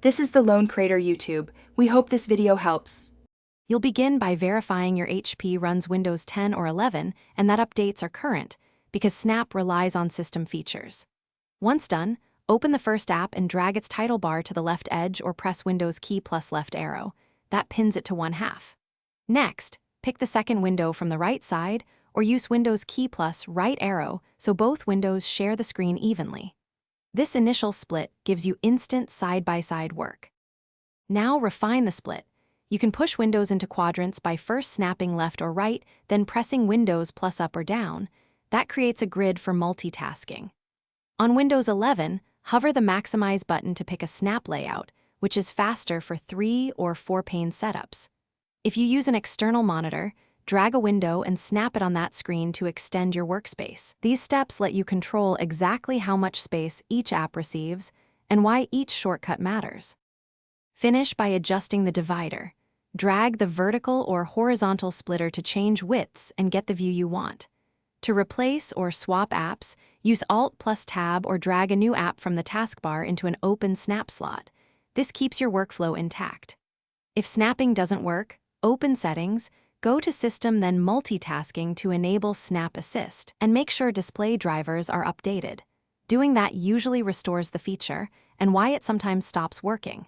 This is the Lone Crater YouTube. We hope this video helps. You'll begin by verifying your HP runs Windows 10 or 11 and that updates are current, because Snap relies on system features. Once done, open the first app and drag its title bar to the left edge or press Windows key plus left arrow. That pins it to 1/2. Next, pick the second window from the right side or use Windows key plus right arrow so both windows share the screen evenly. This initial split gives you instant side-by-side work. Now refine the split. You can push windows into quadrants by first snapping left or right, then pressing Windows plus up or down. That creates a grid for multitasking. On Windows 11, hover the Maximize button to pick a snap layout, which is faster for 3 or 4-pane setups. If you use an external monitor, drag a window and snap it on that screen to extend your workspace. These steps let you control exactly how much space each app receives and why each shortcut matters. Finish by adjusting the divider. Drag the vertical or horizontal splitter to change widths and get the view you want. To replace or swap apps, use Alt plus Tab or drag a new app from the taskbar into an open snap slot. This keeps your workflow intact. If snapping doesn't work, open Settings, go to System then Multitasking to enable Snap Assist, and make sure display drivers are updated. Doing that usually restores the feature and why it sometimes stops working.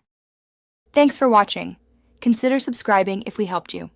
Thanks for watching. Consider subscribing if we helped you.